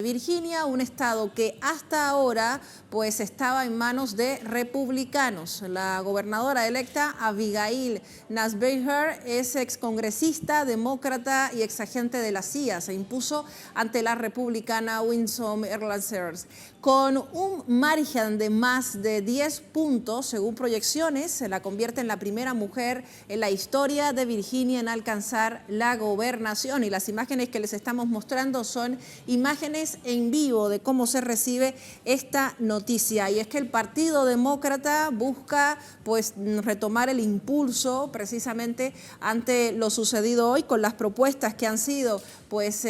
Virginia, un estado que hasta ahora pues estaba en manos de republicanos. La gobernadora electa Abigail Nasbeiger es excongresista, demócrata y exagente de la CIA. Se impuso ante la republicana Winsome Erlansers con un margen de más de 10 puntos, según proyecciones. Se la convierte en la primera mujer en la historia de Virginia en alcanzar la gobernación. Y las imágenes que les estamos mostrando son imágenes en vivo de cómo se recibe esta noticia, y es que el Partido Demócrata busca pues retomar el impulso precisamente ante lo sucedido hoy con las propuestas que han sido pues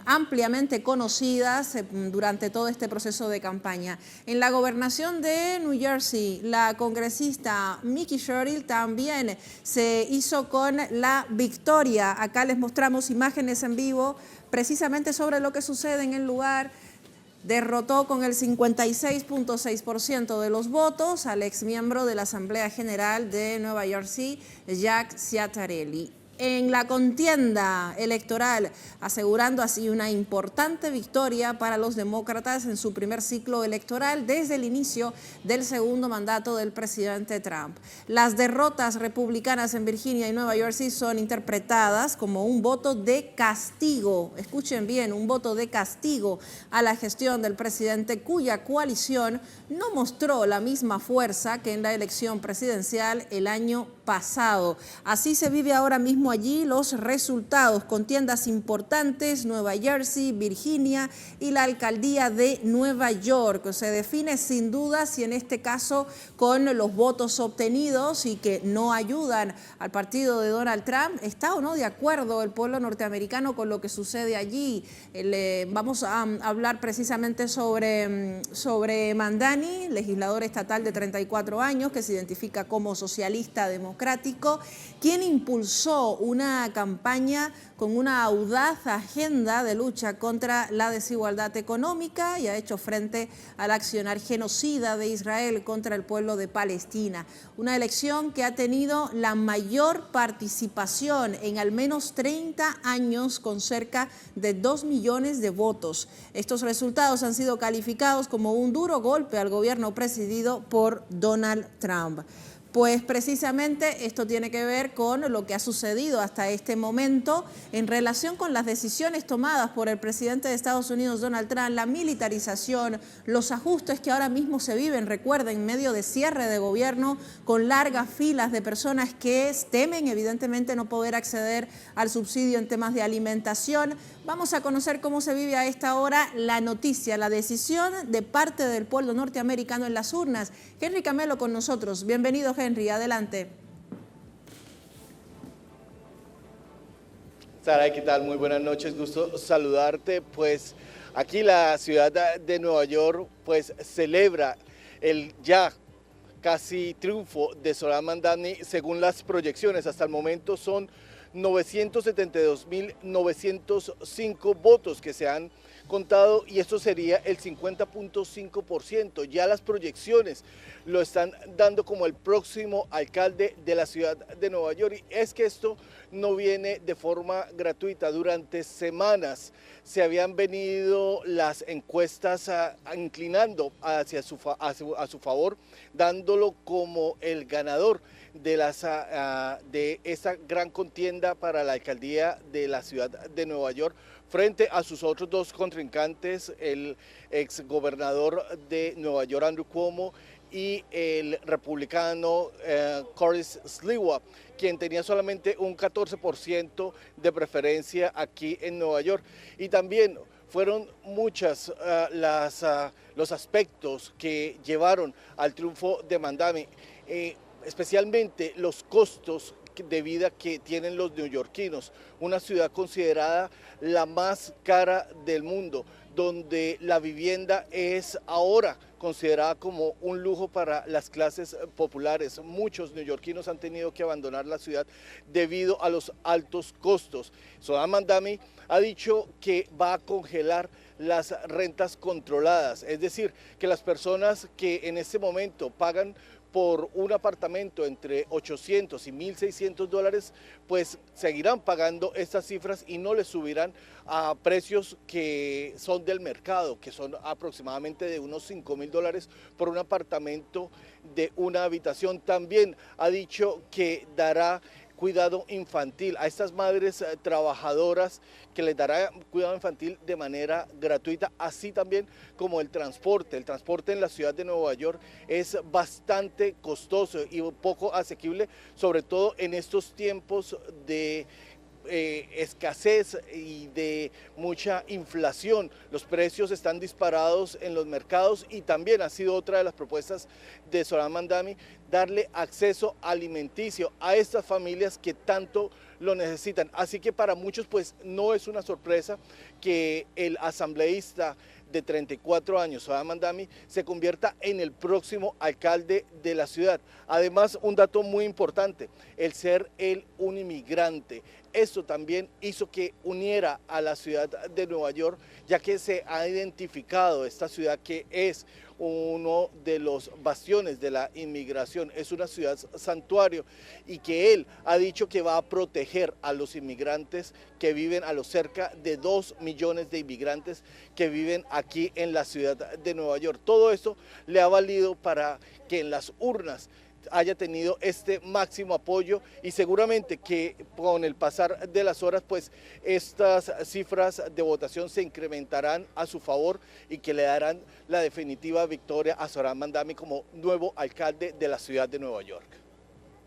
ampliamente conocidas durante todo este proceso de campaña. En la gobernación de New Jersey, la congresista Mickey Sherrill también se hizo con la victoria. Acá les mostramos imágenes en vivo precisamente sobre lo que sucede en el lugar. Derrotó con el 56.6% de los votos al exmiembro de la Asamblea General de Nueva Jersey, Jack Ciattarelli, en la contienda electoral, asegurando así una importante victoria para los demócratas en su primer ciclo electoral desde el inicio del segundo mandato del presidente Trump. Las derrotas republicanas en Virginia y Nueva Jersey son interpretadas como un voto de castigo, escuchen bien, un voto de castigo a la gestión del presidente, cuya coalición no mostró la misma fuerza que en la elección presidencial el año pasado. Así se vive ahora mismo allí los resultados, contiendas importantes, Nueva Jersey, Virginia y la alcaldía de Nueva York. Se define sin duda si en este caso con los votos obtenidos y que no ayudan al partido de Donald Trump, ¿está o no de acuerdo el pueblo norteamericano con lo que sucede allí? Vamos a hablar precisamente sobre Mandani, legislador estatal de 34 años que se identifica como socialista democrático, quien impulsó una campaña con una audaz agenda de lucha contra la desigualdad económica y ha hecho frente al accionar genocida de Israel contra el pueblo de Palestina. Una elección que ha tenido la mayor participación en al menos 30 años, con cerca de 2 millones de votos. Estos resultados han sido calificados como un duro golpe al gobierno presidido por Donald Trump. Pues precisamente esto tiene que ver con lo que ha sucedido hasta este momento en relación con las decisiones tomadas por el presidente de Estados Unidos, Donald Trump, la militarización, los ajustes que ahora mismo se viven, recuerden, en medio de cierre de gobierno, con largas filas de personas que temen evidentemente no poder acceder al subsidio en temas de alimentación. Vamos a conocer cómo se vive a esta hora la noticia, la decisión de parte del pueblo norteamericano en las urnas. Henry Camelo con nosotros. Bienvenido, Henry, adelante. Sara, ¿qué tal? Muy buenas noches, gusto saludarte. Pues aquí la ciudad de Nueva York pues celebra el ya casi triunfo de Zohran Mamdani. Según las proyecciones, hasta el momento son 972.905 votos que se han contado, y esto sería el 50.5%. Ya las proyecciones lo están dando como el próximo alcalde de la ciudad de Nueva York. Y es que esto no viene de forma gratuita. Durante semanas se habían venido las encuestas inclinando hacia a su favor, dándolo como el ganador de esta gran contienda para la alcaldía de la ciudad de Nueva York, frente a sus otros dos contrincantes, el exgobernador de Nueva York, Andrew Cuomo, y el republicano Curtis Sliwa, quien tenía solamente un 14% de preferencia aquí en Nueva York. Y también fueron muchas los aspectos que llevaron al triunfo de Mamdani, especialmente los costos de vida que tienen los neoyorquinos, una ciudad considerada la más cara del mundo, donde la vivienda es ahora considerada como un lujo para las clases populares. Muchos neoyorquinos han tenido que abandonar la ciudad debido a los altos costos. Zohran Mamdani ha dicho que va a congelar las rentas controladas, es decir, que las personas que en este momento pagan por un apartamento entre 800 y 1.600 dólares, pues seguirán pagando estas cifras y no les subirán a precios que son del mercado, que son aproximadamente de unos 5.000 dólares por un apartamento de una habitación. También ha dicho que dará cuidado infantil a estas madres trabajadoras, que les dará cuidado infantil de manera gratuita, así también como el transporte. El transporte en la ciudad de Nueva York es bastante costoso y poco asequible, sobre todo en estos tiempos de escasez y de mucha inflación. Los precios están disparados en los mercados y también ha sido otra de las propuestas de Zohrab Mamdani darle acceso alimenticio a estas familias que tanto lo necesitan. Así que para muchos pues no es una sorpresa que el asambleísta de 34 años, Zohrab Mamdani, se convierta en el próximo alcalde de la ciudad. Además, un dato muy importante, el ser él un inmigrante. Esto también hizo que uniera a la ciudad de Nueva York, ya que se ha identificado esta ciudad que es uno de los bastiones de la inmigración, es una ciudad santuario, y que él ha dicho que va a proteger a los inmigrantes que viven, a los cerca de 2 millones de inmigrantes que viven aquí en la ciudad de Nueva York. Todo esto le ha valido para que en las urnas haya tenido este máximo apoyo, y seguramente que con el pasar de las horas pues estas cifras de votación se incrementarán a su favor y que le darán la definitiva victoria a Zohrab Mamdani como nuevo alcalde de la ciudad de Nueva York.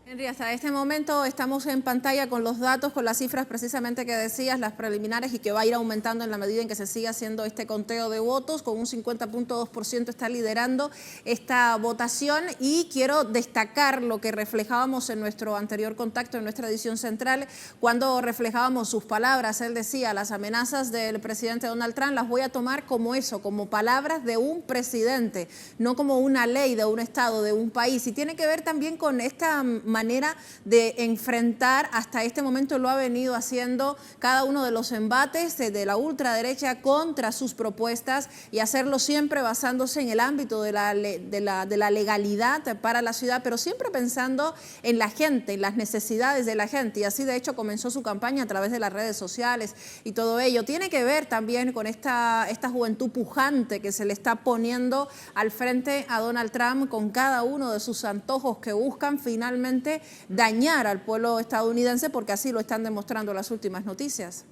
Henry, hasta este momento estamos en pantalla con los datos, con las cifras precisamente que decías, las preliminares, y que va a ir aumentando en la medida en que se siga haciendo este conteo de votos. Con un 50.2% está liderando esta votación, y quiero destacar lo que reflejábamos en nuestro anterior contacto, en nuestra edición central, cuando reflejábamos sus palabras. Él decía: las amenazas del presidente Donald Trump las voy a tomar como eso, como palabras de un presidente, no como una ley de un estado, de un país. Y tiene que ver también con esta manera de enfrentar, hasta este momento lo ha venido haciendo, cada uno de los embates de la ultraderecha contra sus propuestas, y hacerlo siempre basándose en el ámbito de la legalidad para la ciudad, pero siempre pensando en la gente, en las necesidades de la gente. Y así de hecho comenzó su campaña a través de las redes sociales y todo ello. Tiene que ver también con esta juventud pujante que se le está poniendo al frente a Donald Trump, con cada uno de sus antojos que buscan finalmente dañar al pueblo estadounidense, porque así lo están demostrando las últimas noticias.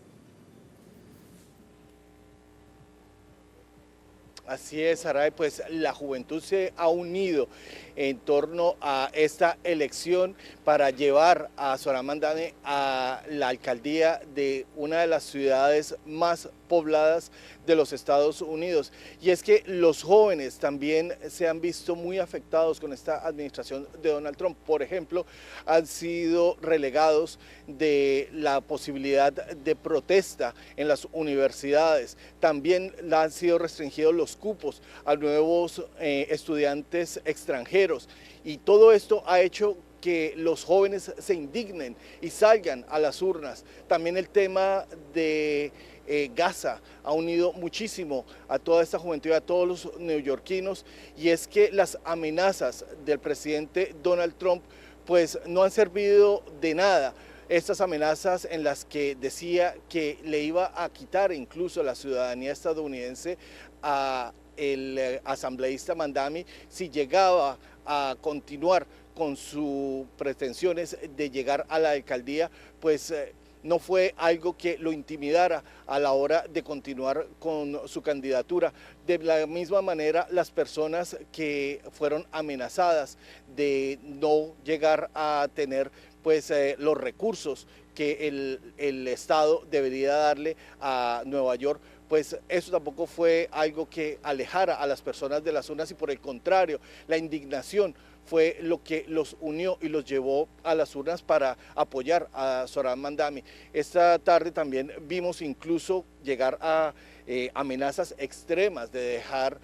Así es, Saray, pues la juventud se ha unido en torno a esta elección para llevar a Zohrab Mamdani a la alcaldía de una de las ciudades más pobladas de los Estados Unidos. Y es que los jóvenes también se han visto muy afectados con esta administración de Donald Trump. Por ejemplo, han sido relegados de la posibilidad de protesta en las universidades. También han sido restringidos los cupos a nuevos estudiantes extranjeros, y todo esto ha hecho que los jóvenes se indignen y salgan a las urnas. También el tema de Gaza ha unido muchísimo a toda esta juventud y a todos los neoyorquinos, y es que las amenazas del presidente Donald Trump pues no han servido de nada. Estas amenazas en las que decía que le iba a quitar incluso la ciudadanía estadounidense a el asambleísta Mamdani si llegaba a continuar con sus pretensiones de llegar a la alcaldía, pues no fue algo que lo intimidara a la hora de continuar con su candidatura. De la misma manera, las personas que fueron amenazadas de no llegar a tener pues los recursos que el Estado debería darle a Nueva York, pues eso tampoco fue algo que alejara a las personas de las urnas, y por el contrario, la indignación fue lo que los unió y los llevó a las urnas para apoyar a Zohrab Mamdani. Esta tarde también vimos incluso llegar a amenazas extremas de dejar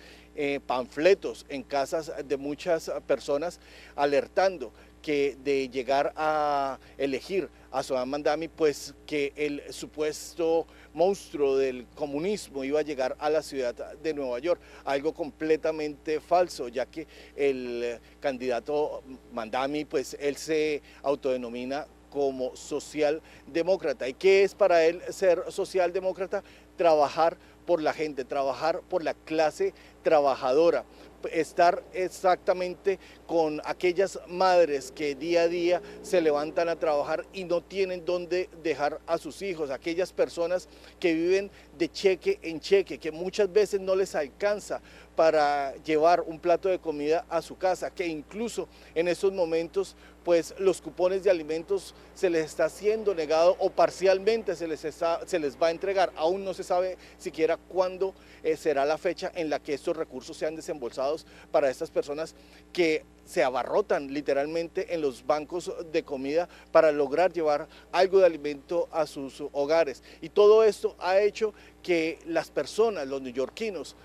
panfletos en casas de muchas personas, alertando que de llegar a elegir a Zohran Mamdani, pues que el supuesto monstruo del comunismo iba a llegar a la ciudad de Nueva York, algo completamente falso, ya que el candidato Mamdani, pues él se autodenomina como socialdemócrata. ¿Y qué es para él ser socialdemócrata? Trabajar por la gente, trabajar por la clase trabajadora, estar exactamente con aquellas madres que día a día se levantan a trabajar y no tienen dónde dejar a sus hijos, aquellas personas que viven de cheque en cheque, que muchas veces no les alcanza para llevar un plato de comida a su casa, que incluso en estos momentos pues los cupones de alimentos se les está siendo negado o parcialmente se les va a entregar. Aún no se sabe siquiera cuándo será la fecha en la que estos recursos sean desembolsados para estas personas que se abarrotan literalmente en los bancos de comida para lograr llevar algo de alimento a sus hogares. Y todo esto ha hecho que las personas, los neoyorquinos,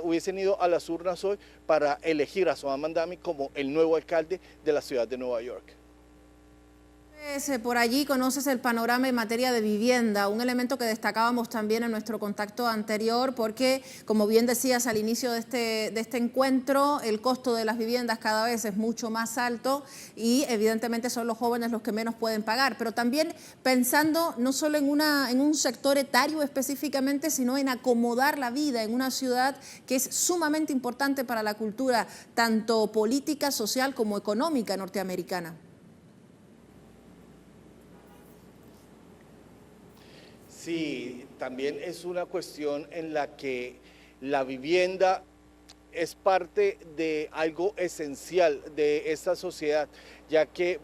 hubiesen ido a las urnas hoy para elegir a Zohran Mamdani como el nuevo alcalde de la ciudad de Nueva York. Por allí conoces el panorama en materia de vivienda, un elemento que destacábamos también en nuestro contacto anterior, porque como bien decías al inicio de este encuentro, el costo de las viviendas cada vez es mucho más alto y evidentemente son los jóvenes los que menos pueden pagar, pero también pensando no solo en un sector etario específicamente, sino en acomodar la vida en una ciudad que es sumamente importante para la cultura, tanto política, social como económica norteamericana. Sí, también es una cuestión en la que la vivienda es parte de algo esencial de esta sociedad, ya que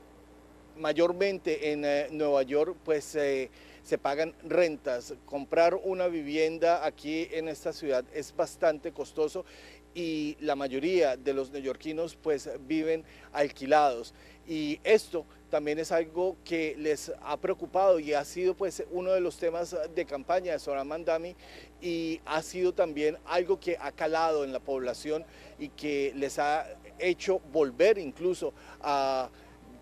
mayormente en Nueva York pues se pagan rentas. Comprar una vivienda aquí en esta ciudad es bastante costoso y la mayoría de los neoyorquinos pues viven alquilados, y esto también es algo que les ha preocupado y ha sido pues uno de los temas de campaña de Zohran Mamdani, y ha sido también algo que ha calado en la población y que les ha hecho volver incluso a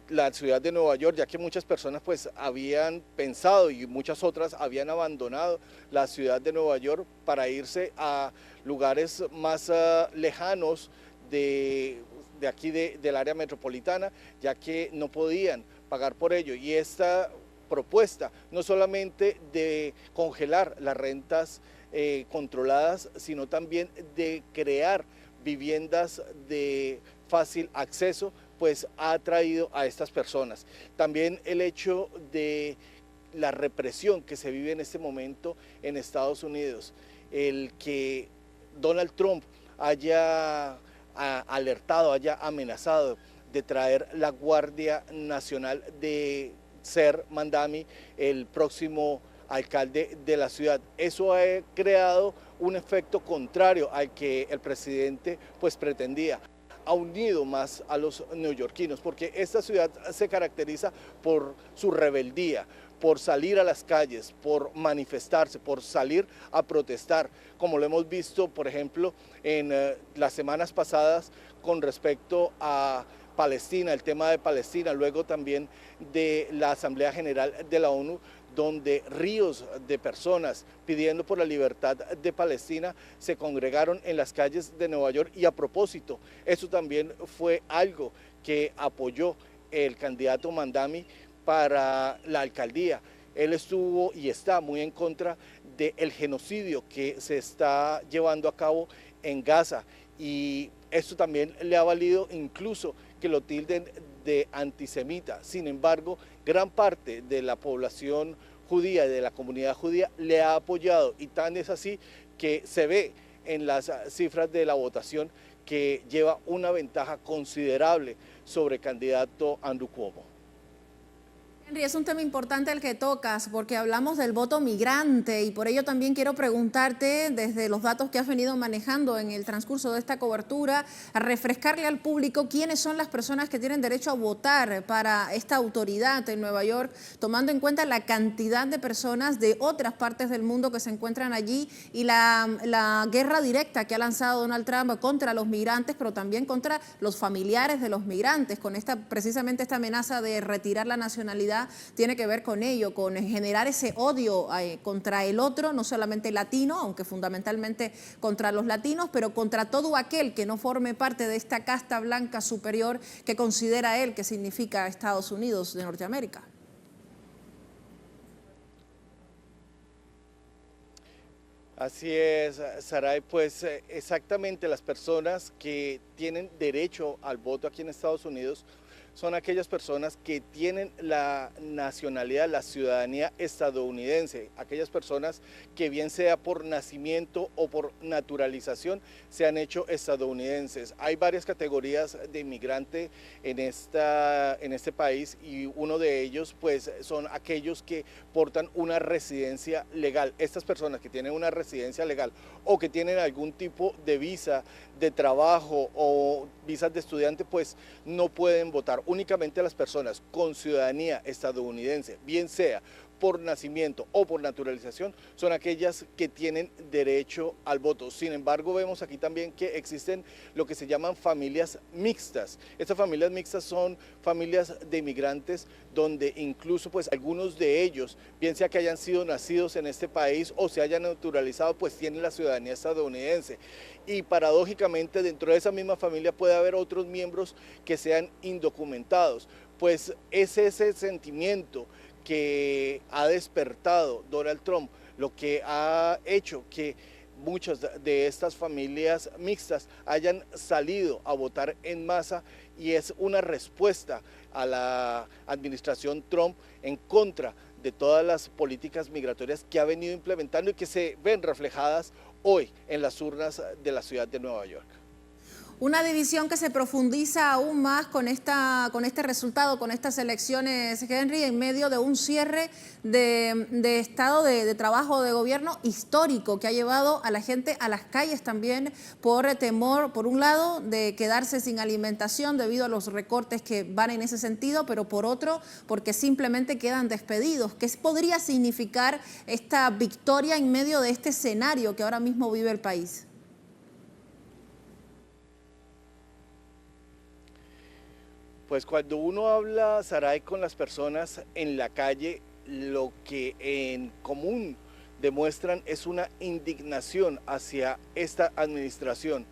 la ciudad de Nueva York, ya que muchas personas pues habían pensado y muchas otras habían abandonado la ciudad de Nueva York para irse a lugares más lejanos de aquí del área metropolitana, ya que no podían pagar por ello. Y esta propuesta no solamente de congelar las rentas controladas, sino también de crear viviendas de fácil acceso, pues ha atraído a estas personas. También el hecho de la represión que se vive en este momento en Estados Unidos, el que Donald Trump haya alertado, haya amenazado de traer la Guardia Nacional, de ser Mamdani el próximo alcalde de la ciudad. Eso ha creado un efecto contrario al que el presidente pues pretendía. Ha unido más a los neoyorquinos, porque esta ciudad se caracteriza por su rebeldía, por salir a las calles, por manifestarse, por salir a protestar, como lo hemos visto, por ejemplo, en las semanas pasadas con respecto a Palestina, el tema de Palestina, luego también de la Asamblea General de la ONU, donde ríos de personas pidiendo por la libertad de Palestina se congregaron en las calles de Nueva York. Y a propósito, eso también fue algo que apoyó el candidato Mamdani para la alcaldía. Él estuvo y está muy en contra del genocidio que se está llevando a cabo en Gaza, y esto también le ha valido incluso que lo tilden de antisemita. Sin embargo, gran parte de la población judía, de la comunidad judía, le ha apoyado, y tan es así que se ve en las cifras de la votación que lleva una ventaja considerable sobre el candidato Andrew Cuomo. Henry, es un tema importante el que tocas porque hablamos del voto migrante y por ello también quiero preguntarte, desde los datos que has venido manejando en el transcurso de esta cobertura, a refrescarle al público quiénes son las personas que tienen derecho a votar para esta autoridad en Nueva York, tomando en cuenta la cantidad de personas de otras partes del mundo que se encuentran allí y la guerra directa que ha lanzado Donald Trump contra los migrantes, pero también contra los familiares de los migrantes, con precisamente esta amenaza de retirar la nacionalidad. Tiene que ver con ello, con generar ese odio contra el otro, no solamente latino, aunque fundamentalmente contra los latinos, pero contra todo aquel que no forme parte de esta casta blanca superior que considera él que significa Estados Unidos de Norteamérica. Así es, Saray, pues exactamente las personas que tienen derecho al voto aquí en Estados Unidos son aquellas personas que tienen la nacionalidad, la ciudadanía estadounidense, aquellas personas que bien sea por nacimiento o por naturalización se han hecho estadounidenses. Hay varias categorías de inmigrante en este país y uno de ellos pues son aquellos que portan una residencia legal. Estas personas que tienen una residencia legal o que tienen algún tipo de visa de trabajo o visas de estudiante pues no pueden votar. Únicamente las personas con ciudadanía estadounidense, bien sea por nacimiento o por naturalización, son aquellas que tienen derecho al voto. Sin embargo, vemos aquí también que existen lo que se llaman familias mixtas. Estas familias mixtas son familias de inmigrantes donde incluso pues algunos de ellos, bien sea que hayan sido nacidos en este país o se hayan naturalizado, pues tienen la ciudadanía estadounidense. Y paradójicamente dentro de esa misma familia puede haber otros miembros que sean indocumentados. Pues es ese sentimiento que ha despertado Donald Trump, lo que ha hecho que muchas de estas familias mixtas hayan salido a votar en masa y es una respuesta a la administración Trump en contra de todas las políticas migratorias que ha venido implementando y que se ven reflejadas hoy en las urnas de la ciudad de Nueva York. Una división que se profundiza aún más con este resultado, con estas elecciones, Henry, en medio de un cierre de estado de trabajo de gobierno histórico que ha llevado a la gente a las calles también por temor, por un lado, de quedarse sin alimentación debido a los recortes que van en ese sentido, pero por otro, porque simplemente quedan despedidos. ¿Qué podría significar esta victoria en medio de este escenario que ahora mismo vive el país? Pues cuando uno habla, Saray, con las personas en la calle, lo que en común demuestran es una indignación hacia esta administración.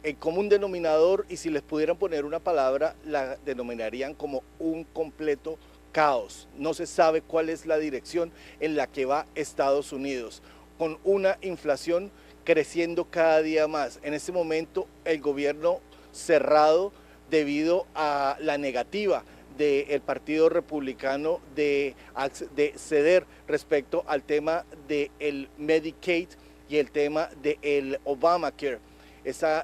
El común denominador, y si les pudieran poner una palabra, la denominarían como un completo caos. No se sabe cuál es la dirección en la que va Estados Unidos, con una inflación creciendo cada día más. En este momento el gobierno cerrado debido a la negativa del Partido Republicano de ceder respecto al tema del Medicaid y el tema del Obamacare.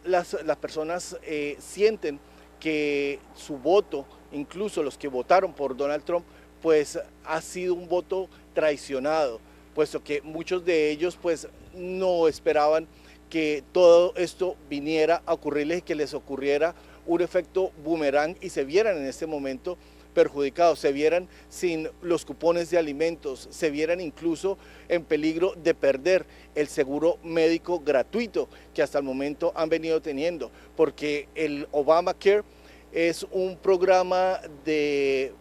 Las personas sienten que su voto, incluso los que votaron por Donald Trump, pues ha sido un voto traicionado, puesto que muchos de ellos pues no esperaban que todo esto viniera a ocurrirles y que les ocurriera un efecto boomerang y se vieran en este momento perjudicados, se vieran sin los cupones de alimentos, se vieran incluso en peligro de perder el seguro médico gratuito que hasta el momento han venido teniendo, porque el Obamacare es un programa de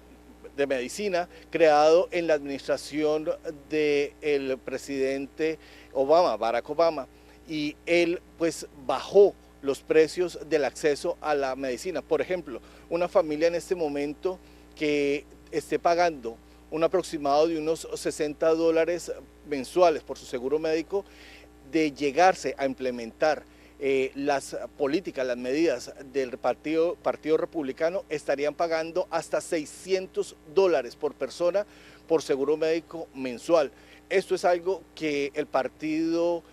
medicina creado en la administración del presidente Obama, Barack Obama, y él pues bajó los precios del acceso a la medicina. Por ejemplo, una familia en este momento que esté pagando un aproximado de unos $60 mensuales por su seguro médico, de llegarse a implementar las políticas, las medidas del Partido Republicano, estarían pagando hasta $600 por persona por seguro médico mensual. Esto es algo que el Partido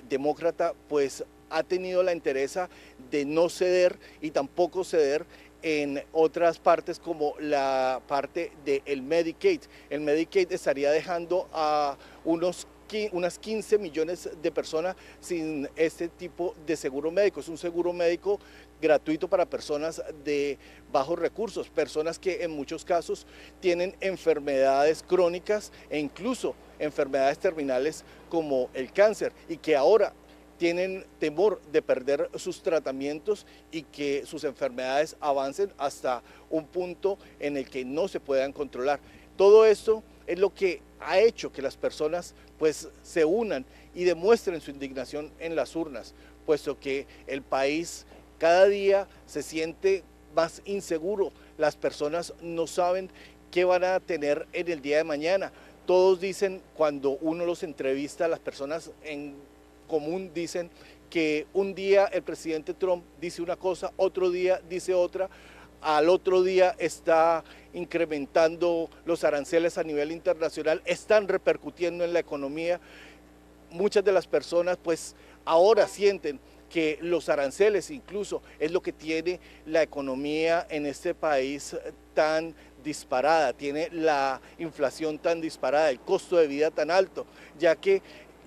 Demócrata pues ha tenido la entereza de no ceder y tampoco ceder en otras partes como la parte del Medicaid. El Medicaid estaría dejando a unas 15 millones de personas sin este tipo de seguro médico. Es un seguro médico gratuito para personas de bajos recursos, personas que en muchos casos tienen enfermedades crónicas e incluso enfermedades terminales como el cáncer y que ahora tienen temor de perder sus tratamientos y que sus enfermedades avancen hasta un punto en el que no se puedan controlar. Todo esto es lo que ha hecho que las personas pues se unan y demuestren su indignación en las urnas, puesto que el país cada día se siente más inseguro. Las personas no saben qué van a tener en el día de mañana. Todos dicen, cuando uno los entrevista, las personas en común dicen que un día el presidente Trump dice una cosa, otro día dice otra, al otro día está incrementando los aranceles a nivel internacional, están repercutiendo en la economía. Muchas de las personas pues ahora sienten que los aranceles incluso es lo que tiene la economía en este país tan disparada, tiene la inflación tan disparada, el costo de vida tan alto, ya que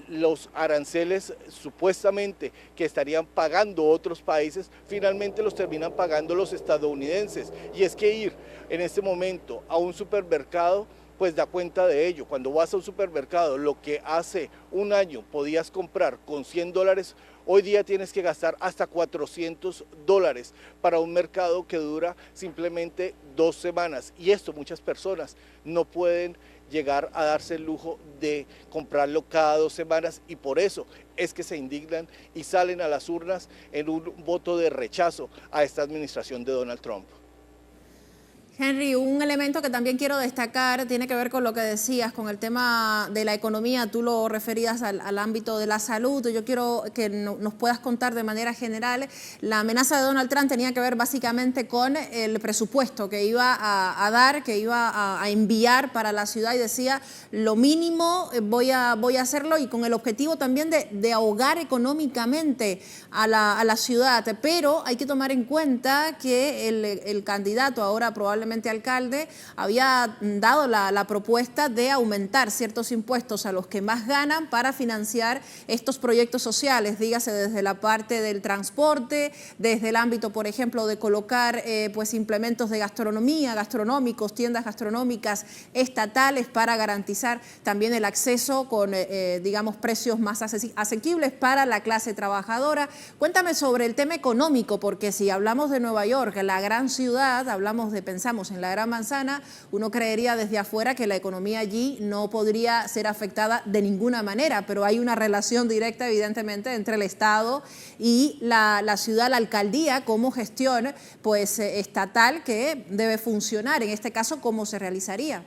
los aranceles supuestamente que estarían pagando otros países, finalmente los terminan pagando los estadounidenses. Y es que ir en este momento a un supermercado pues da cuenta de ello. Cuando vas a un supermercado, lo que hace un año podías comprar con $100, hoy día tienes que gastar hasta $400 para un mercado que dura simplemente 2 semanas. Y esto muchas personas no pueden llegar a darse el lujo de comprarlo cada 2 semanas y por eso es que se indignan y salen a las urnas en un voto de rechazo a esta administración de Donald Trump. Henry, un elemento que también quiero destacar tiene que ver con lo que decías, con el tema de la economía. Tú lo referías al ámbito de la salud. Yo quiero que nos puedas contar de manera general. La amenaza de Donald Trump tenía que ver básicamente con el presupuesto que iba a dar, que iba a enviar para la ciudad y decía lo mínimo voy a hacerlo y con el objetivo también de ahogar económicamente a la ciudad. Pero hay que tomar en cuenta que el candidato ahora probablemente alcalde había dado la propuesta de aumentar ciertos impuestos a los que más ganan para financiar estos proyectos sociales, dígase desde la parte del transporte, desde el ámbito, por ejemplo, de colocar pues implementos de gastronomía, gastronómicos, tiendas gastronómicas estatales para garantizar también el acceso con, digamos, precios más asequibles para la clase trabajadora. Cuéntame sobre el tema económico, porque si hablamos de Nueva York, la gran ciudad, pensamos en la Gran Manzana, uno creería desde afuera que la economía allí no podría ser afectada de ninguna manera, pero hay una relación directa, evidentemente, entre el Estado y la ciudad, la alcaldía, como gestión pues, estatal que debe funcionar. En este caso, ¿cómo se realizaría?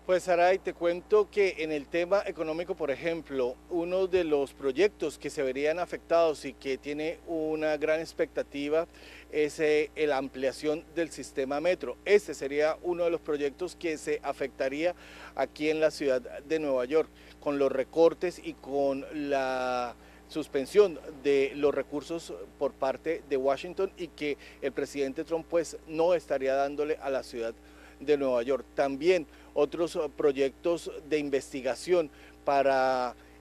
Pues Saray, te cuento que en el tema económico, por ejemplo, uno de los proyectos que se verían afectados y que tiene una gran expectativa es la ampliación del sistema metro. Este sería uno de los proyectos que se afectaría aquí en la ciudad de Nueva York, con los recortes y con la suspensión de los recursos por parte de Washington y que el presidente Trump pues no estaría dándole a la ciudad de Nueva York. También otros proyectos de investigación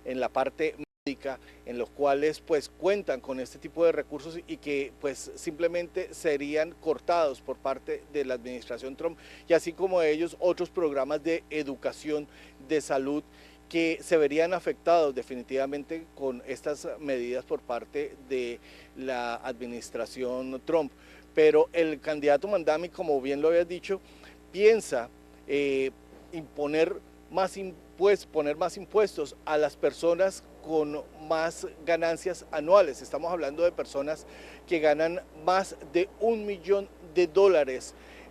en la parte médica, en los cuales pues cuentan con este tipo de recursos y que pues simplemente serían cortados por parte de la administración Trump, y así como ellos otros programas de educación, de salud, que se verían afectados definitivamente con estas medidas por parte de la administración Trump. Pero el candidato Mamdani, como bien lo habías dicho, piensa poner más impuestos a las personas con más ganancias anuales. Estamos hablando de personas que ganan más de $1 millón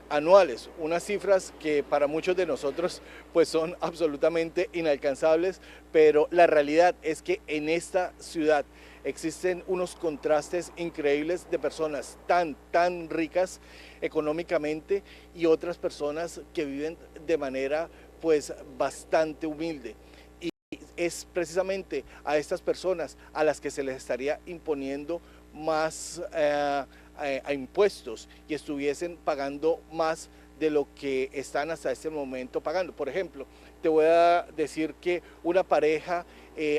anuales, unas cifras que para muchos de nosotros pues son absolutamente inalcanzables, pero la realidad es que en esta ciudad existen unos contrastes increíbles de personas tan ricas económicamente y otras personas que viven de manera pues bastante humilde. Y es precisamente a estas personas a las que se les estaría imponiendo más a impuestos y estuviesen pagando más de lo que están hasta este momento pagando. Por ejemplo, te voy a decir que una pareja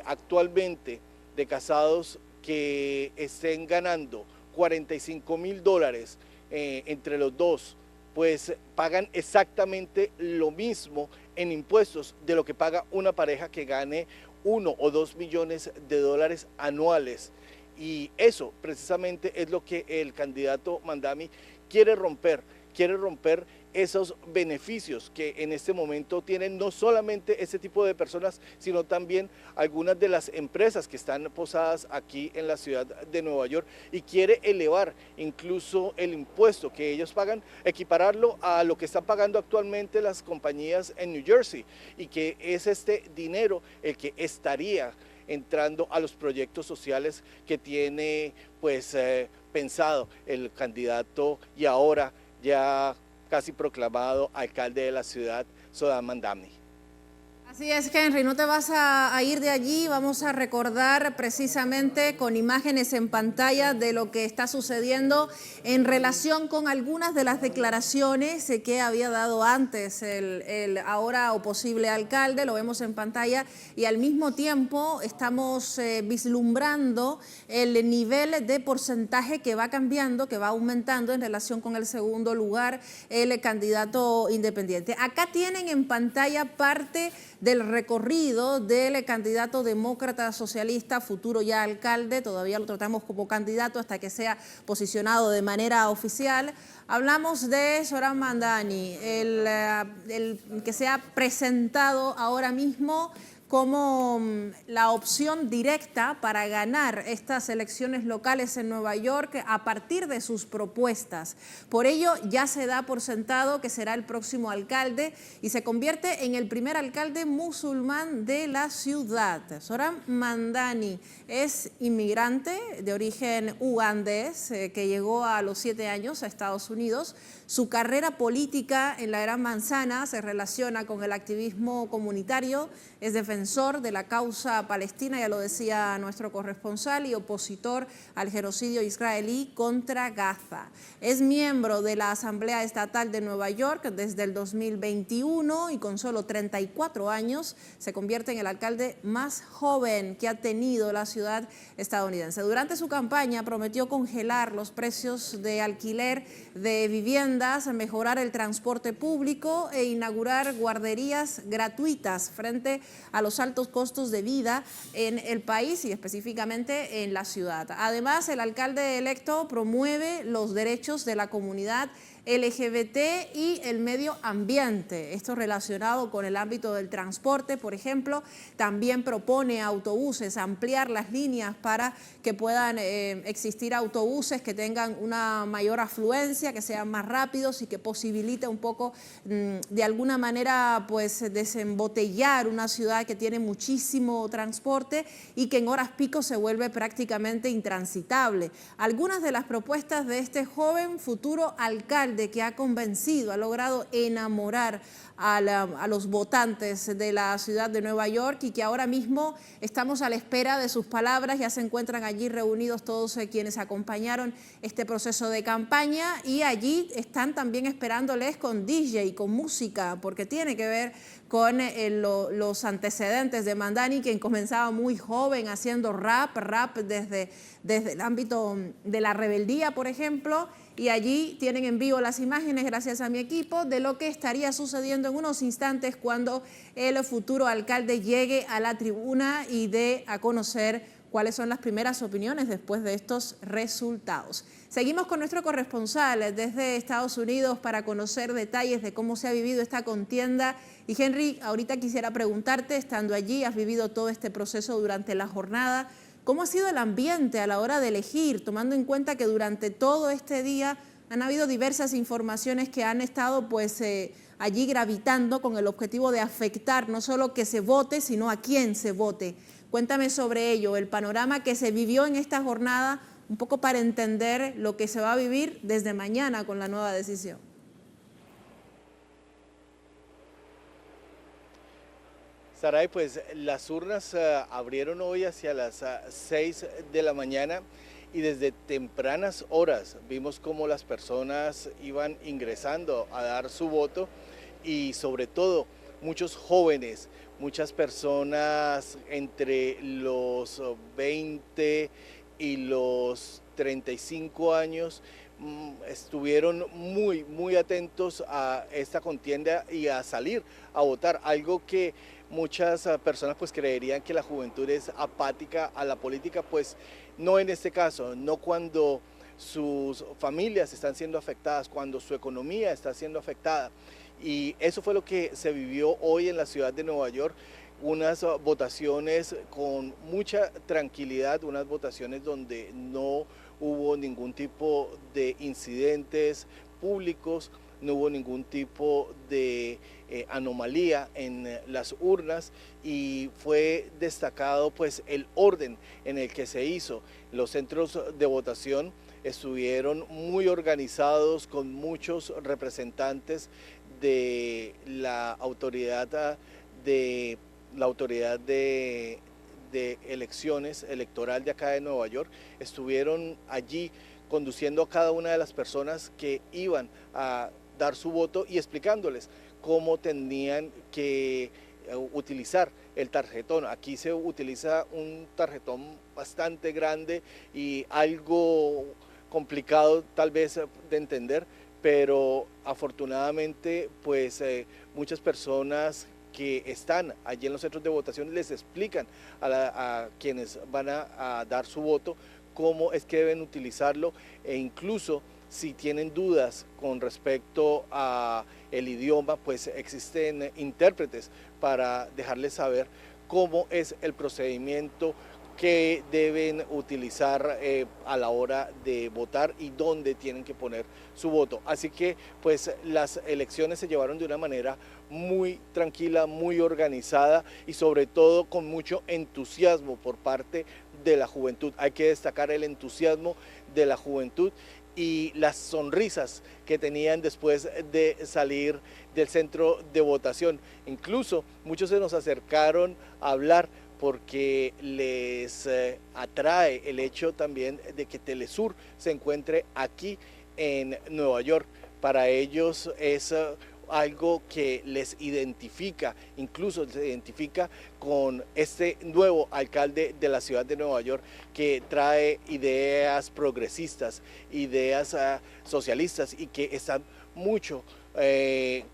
actualmente de casados que estén ganando $45,000 entre los dos, pues pagan exactamente lo mismo en impuestos de lo que paga una pareja que gane 1 o 2 millones de dólares anuales. Y eso precisamente es lo que el candidato Mamdani quiere romper esos beneficios que en este momento tienen no solamente este tipo de personas, sino también algunas de las empresas que están posadas aquí en la ciudad de Nueva York, y quiere elevar incluso el impuesto que ellos pagan, equipararlo a lo que están pagando actualmente las compañías en New Jersey, y que es este dinero el que estaría entrando a los proyectos sociales que tiene pues pensado el candidato y ahora ya casi proclamado alcalde de la ciudad, Zohran Mamdani. Así es, Henry, no te vas a ir de allí. Vamos a recordar precisamente con imágenes en pantalla de lo que está sucediendo en relación con algunas de las declaraciones que había dado antes el ahora o posible alcalde. Lo vemos en pantalla y al mismo tiempo estamos vislumbrando el nivel de porcentaje que va cambiando, que va aumentando en relación con el segundo lugar, el candidato independiente. Acá tienen en pantalla parte del recorrido del candidato demócrata socialista, futuro ya alcalde, todavía lo tratamos como candidato hasta que sea posicionado de manera oficial. Hablamos de Zohran Mamdani, el que se ha presentado ahora mismo como la opción directa para ganar estas elecciones locales en Nueva York a partir de sus propuestas. Por ello, ya se da por sentado que será el próximo alcalde y se convierte en el primer alcalde musulmán de la ciudad. Zohran Mamdani es inmigrante de origen ugandés que llegó a los 7 años a Estados Unidos. Su carrera política en la Gran Manzana se relaciona con el activismo comunitario, es defensor de la causa palestina, ya lo decía nuestro corresponsal, y opositor al genocidio israelí contra Gaza. Es miembro de la Asamblea Estatal de Nueva York desde el 2021 y con solo 34 años se convierte en el alcalde más joven que ha tenido la ciudad estadounidense. Durante su campaña prometió congelar los precios de alquiler de viviendas, mejorar el transporte público e inaugurar guarderías gratuitas frente a los altos costos de vida en el país y específicamente en la ciudad. Además, el alcalde electo promueve los derechos de la comunidad LGBT y el medio ambiente. Esto relacionado con el ámbito del transporte, por ejemplo. También propone autobuses, ampliar las líneas para que puedan existir autobuses que tengan una mayor afluencia, que sean más rápidos y que posibilite un poco de alguna manera pues desembotellar una ciudad que tiene muchísimo transporte y que en horas pico se vuelve prácticamente intransitable. Algunas de las propuestas de este joven futuro alcalde que ha convencido, ha logrado enamorar a los votantes de la ciudad de Nueva York y que ahora mismo estamos a la espera de sus palabras. Ya se encuentran allí reunidos todos quienes acompañaron este proceso de campaña y allí están también esperándoles con DJ, con música, porque tiene que ver con los antecedentes de Mamdani, quien comenzaba muy joven haciendo rap desde el ámbito de la rebeldía, por ejemplo, y allí tienen en vivo las imágenes, gracias a mi equipo, de lo que estaría sucediendo en unos instantes cuando el futuro alcalde llegue a la tribuna y dé a conocer cuáles son las primeras opiniones después de estos resultados. Seguimos con nuestro corresponsal desde Estados Unidos para conocer detalles de cómo se ha vivido esta contienda. Y Henry, ahorita quisiera preguntarte, estando allí, has vivido todo este proceso durante la jornada, ¿cómo ha sido el ambiente a la hora de elegir, tomando en cuenta que durante todo este día han habido diversas informaciones que han estado pues allí gravitando con el objetivo de afectar no solo que se vote, sino a quién se vote? Cuéntame sobre ello, el panorama que se vivió en esta jornada, un poco para entender lo que se va a vivir desde mañana con la nueva decisión. Saray, pues las urnas abrieron hoy hacia las 6 de la mañana y desde tempranas horas vimos cómo las personas iban ingresando a dar su voto y sobre todo muchos jóvenes, muchas personas entre los 20 y los 35 años estuvieron muy atentos a esta contienda y a salir a votar, algo que muchas personas pues creerían que la juventud es apática a la política, pues no en este caso, no cuando sus familias están siendo afectadas, cuando su economía está siendo afectada. Y eso fue lo que se vivió hoy en la ciudad de Nueva York, unas votaciones con mucha tranquilidad, unas votaciones donde no hubo ningún tipo de incidentes públicos, no hubo ningún tipo de anomalía en las urnas y fue destacado pues el orden en el que se hizo. Los centros de votación estuvieron muy organizados con muchos representantes de la autoridad de elecciones electoral de acá de Nueva York. Estuvieron allí conduciendo a cada una de las personas que iban a dar su voto y explicándoles cómo tenían que utilizar el tarjetón. Aquí se utiliza un tarjetón bastante grande y algo complicado tal vez de entender, pero afortunadamente pues muchas personas que están allí en los centros de votación les explican a quienes van a dar su voto cómo es que deben utilizarlo e incluso si tienen dudas con respecto a el idioma, pues existen intérpretes para dejarles saber cómo es el procedimiento que deben utilizar a la hora de votar y dónde tienen que poner su voto. Así que pues las elecciones se llevaron de una manera muy tranquila, muy organizada y sobre todo con mucho entusiasmo por parte de la juventud. Hay que destacar el entusiasmo de la juventud y las sonrisas que tenían después de salir del centro de votación. Incluso muchos se nos acercaron a hablar porque les atrae el hecho también de que Telesur se encuentre aquí en Nueva York. Para ellos es algo que les identifica, incluso se identifica con este nuevo alcalde de la ciudad de Nueva York que trae ideas progresistas, ideas socialistas y que están mucho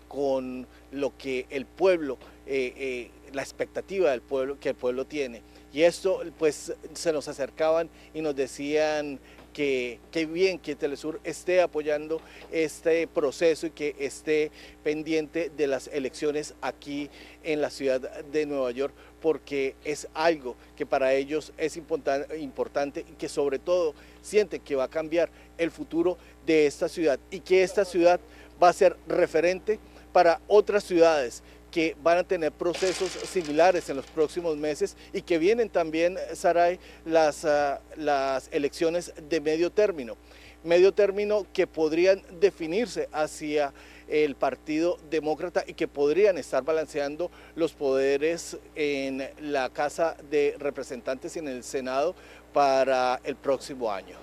con lo que el pueblo, la expectativa del pueblo, que el pueblo tiene. Y esto pues se nos acercaban y nos decían que bien que Telesur esté apoyando este proceso y que esté pendiente de las elecciones aquí en la ciudad de Nueva York, porque es algo que para ellos es importante y que sobre todo sienten que va a cambiar el futuro de esta ciudad y que esta ciudad va a ser referente para otras ciudades que van a tener procesos similares en los próximos meses y que vienen también, Saray, las elecciones de medio término que podrían definirse hacia el Partido Demócrata y que podrían estar balanceando los poderes en la Casa de Representantes y en el Senado para el próximo año.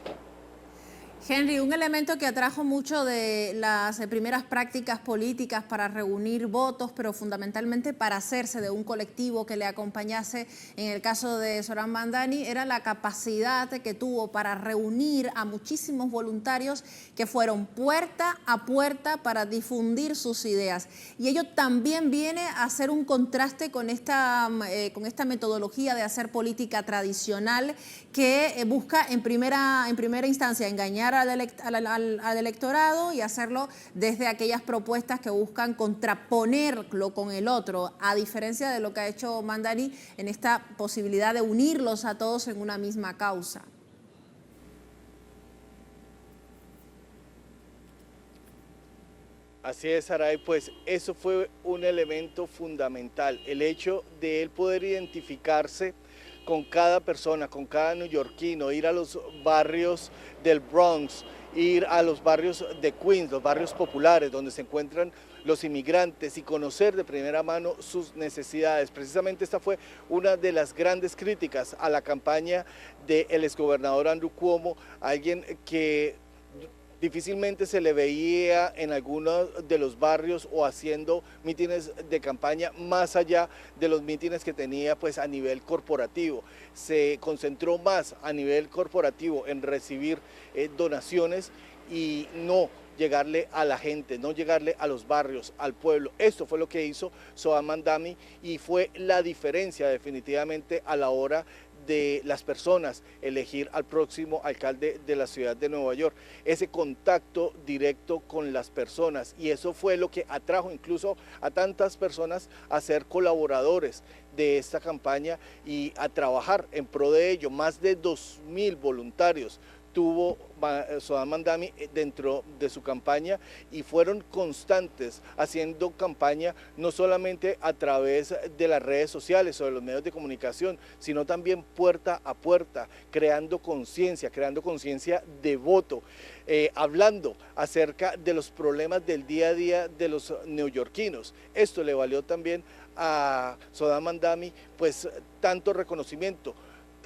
Henry, un elemento que atrajo mucho de las primeras prácticas políticas para reunir votos, pero fundamentalmente para hacerse de un colectivo que le acompañase, en el caso de Zohran Mamdani, era la capacidad que tuvo para reunir a muchísimos voluntarios que fueron puerta a puerta para difundir sus ideas. Y ello también viene a hacer un contraste con esta metodología de hacer política tradicional que busca en primera instancia engañar al electorado y hacerlo desde aquellas propuestas que buscan contraponerlo con el otro, a diferencia de lo que ha hecho Mamdani en esta posibilidad de unirlos a todos en una misma causa. Así es, Saray, pues eso fue un elemento fundamental, el hecho de él poder identificarse con cada persona, con cada neoyorquino, ir a los barrios del Bronx, ir a los barrios de Queens, los barrios populares, donde se encuentran los inmigrantes y conocer de primera mano sus necesidades. Precisamente esta fue una de las grandes críticas a la campaña del exgobernador Andrew Cuomo, alguien que difícilmente se le veía en algunos de los barrios o haciendo mítines de campaña más allá de los mítines que tenía pues a nivel corporativo. Se concentró más a nivel corporativo en recibir donaciones y no llegarle a la gente, no llegarle a los barrios, al pueblo. Esto fue lo que hizo Soham Mamdani y fue la diferencia definitivamente a la hora de las personas elegir al próximo alcalde de la ciudad de Nueva York, ese contacto directo con las personas, y eso fue lo que atrajo incluso a tantas personas a ser colaboradores de esta campaña y a trabajar en pro de ello. Más de 2.000 voluntarios tuvo Soham Mamdani dentro de su campaña y fueron constantes haciendo campaña no solamente a través de las redes sociales o de los medios de comunicación, sino también puerta a puerta, creando conciencia de voto, hablando acerca de los problemas del día a día de los neoyorquinos. Esto le valió también a Soham Mamdani pues tanto reconocimiento.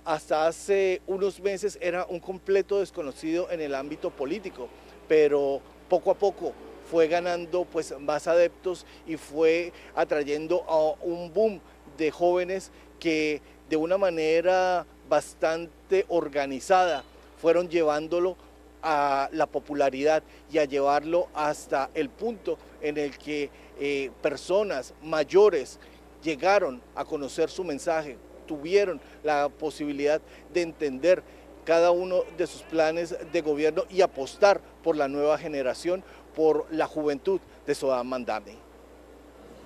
Hasta hace unos meses era un completo desconocido en el ámbito político, pero poco a poco fue ganando pues más adeptos y fue atrayendo a un boom de jóvenes que de una manera bastante organizada fueron llevándolo a la popularidad y a llevarlo hasta el punto en el que personas mayores llegaron a conocer su mensaje, tuvieron la posibilidad de entender cada uno de sus planes de gobierno y apostar por la nueva generación, por la juventud de Soham Mamdani.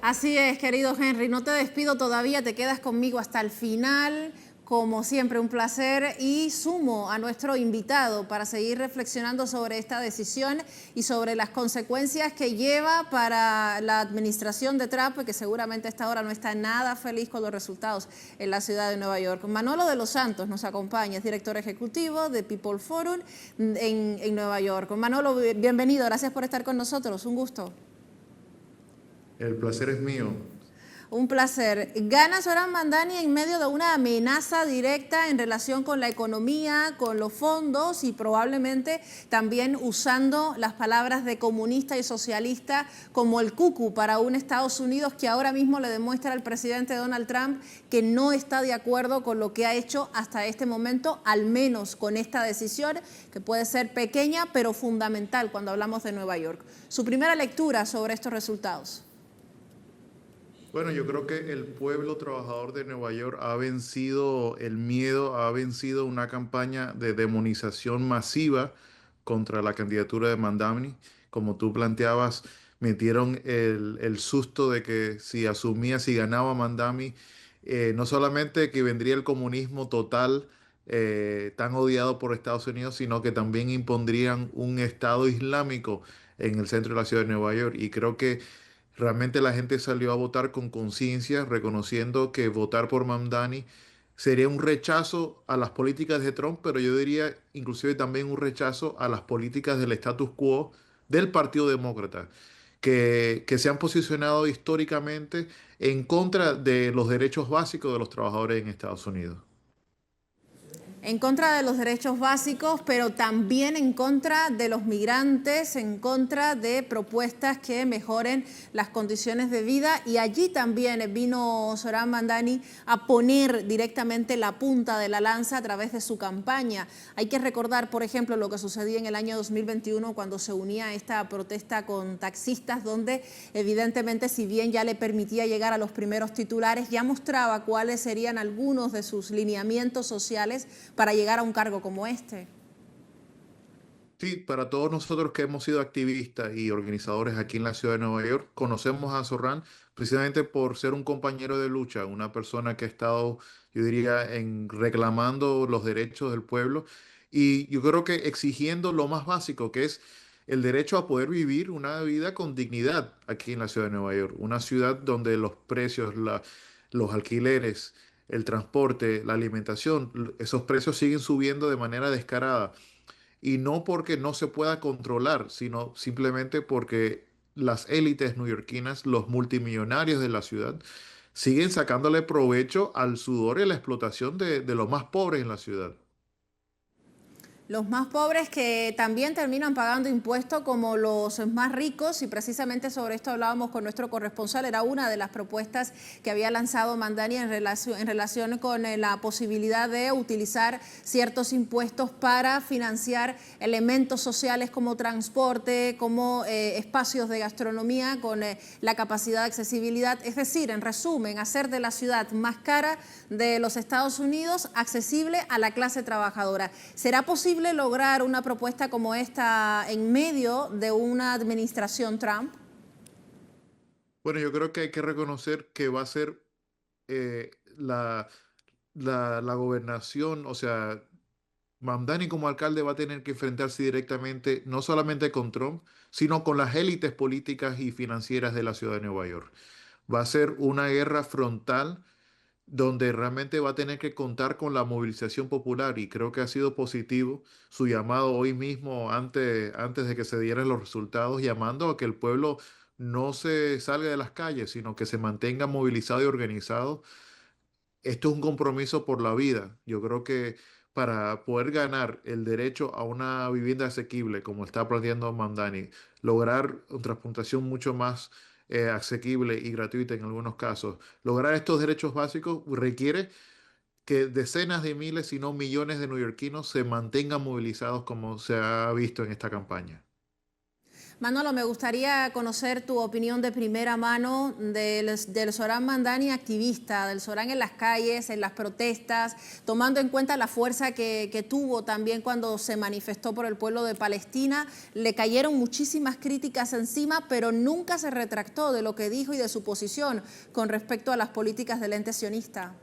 Así es, querido Henry, no te despido todavía, te quedas conmigo hasta el final. Como siempre, un placer, y sumo a nuestro invitado para seguir reflexionando sobre esta decisión y sobre las consecuencias que lleva para la administración de Trump, que seguramente a esta hora no está nada feliz con los resultados en la ciudad de Nueva York. Manolo de los Santos nos acompaña, es director ejecutivo de People Forum en Nueva York. Manolo, bienvenido, gracias por estar con nosotros, un gusto. El placer es mío. Un placer. Gana Soham Mamdani en medio de una amenaza directa en relación con la economía, con los fondos y probablemente también usando las palabras de comunista y socialista como el cucu para un Estados Unidos que ahora mismo le demuestra al presidente Donald Trump que no está de acuerdo con lo que ha hecho hasta este momento, al menos con esta decisión que puede ser pequeña pero fundamental cuando hablamos de Nueva York. Su primera lectura sobre estos resultados. Bueno, yo creo que el pueblo trabajador de Nueva York ha vencido el miedo, ha vencido una campaña de demonización masiva contra la candidatura de Mamdani. Como tú planteabas, metieron el susto de que si ganaba Mamdani, no solamente que vendría el comunismo total, tan odiado por Estados Unidos, sino que también impondrían un Estado islámico en el centro de la ciudad de Nueva York. Y creo que realmente la gente salió a votar con conciencia, reconociendo que votar por Mamdani sería un rechazo a las políticas de Trump, pero yo diría inclusive también un rechazo a las políticas del status quo del Partido Demócrata, que se han posicionado históricamente en contra de los derechos básicos de los trabajadores en Estados Unidos. En contra de los derechos básicos, pero también en contra de los migrantes, en contra de propuestas que mejoren las condiciones de vida. Y allí también vino Soham Mamdani a poner directamente la punta de la lanza a través de su campaña. Hay que recordar, por ejemplo, lo que sucedía en el año 2021 cuando se unía a esta protesta con taxistas, donde evidentemente, si bien ya le permitía llegar a los primeros titulares, ya mostraba cuáles serían algunos de sus lineamientos sociales para llegar a un cargo como este. Sí, para todos nosotros que hemos sido activistas y organizadores aquí en la ciudad de Nueva York, conocemos a Soham precisamente por ser un compañero de lucha, una persona que ha estado, yo diría, reclamando los derechos del pueblo, y yo creo que exigiendo lo más básico, que es el derecho a poder vivir una vida con dignidad aquí en la ciudad de Nueva York, una ciudad donde los precios, los alquileres, el transporte, la alimentación, esos precios siguen subiendo de manera descarada. Y no porque no se pueda controlar, sino simplemente porque las élites neoyorquinas, los multimillonarios de la ciudad, siguen sacándole provecho al sudor y a la explotación de los más pobres en la ciudad. Los más pobres que también terminan pagando impuestos como los más ricos, y precisamente sobre esto hablábamos con nuestro corresponsal. Era una de las propuestas que había lanzado Mamdani en relación con la posibilidad de utilizar ciertos impuestos para financiar elementos sociales como transporte, como espacios de gastronomía con la capacidad de accesibilidad. Es decir, en resumen, hacer de la ciudad más cara de los Estados Unidos accesible a la clase trabajadora. ¿Será posible lograr una propuesta como esta en medio de una administración Trump? Bueno, yo creo que hay que reconocer que va a ser eh, la, la gobernación, o sea, Mamdani como alcalde va a tener que enfrentarse directamente no solamente con Trump, sino con las élites políticas y financieras de la ciudad de Nueva York. Va a ser una guerra frontal donde realmente va a tener que contar con la movilización popular y creo que ha sido positivo su llamado hoy mismo, antes de que se dieran los resultados, llamando a que el pueblo no se salga de las calles, sino que se mantenga movilizado y organizado. Esto es un compromiso por la vida. Yo creo que para poder ganar el derecho a una vivienda asequible, como está planteando Mamdani, lograr una transportación mucho más asequible y gratuita en algunos casos, lograr estos derechos básicos requiere que decenas de miles, si no millones de neoyorquinos se mantengan movilizados como se ha visto en esta campaña. Manolo, me gustaría conocer tu opinión de primera mano del Zohrán Mamdani activista, del Zohrán en las calles, en las protestas, tomando en cuenta la fuerza que tuvo también cuando se manifestó por el pueblo de Palestina. Le cayeron muchísimas críticas encima, pero nunca se retractó de lo que dijo y de su posición con respecto a las políticas del ente sionista.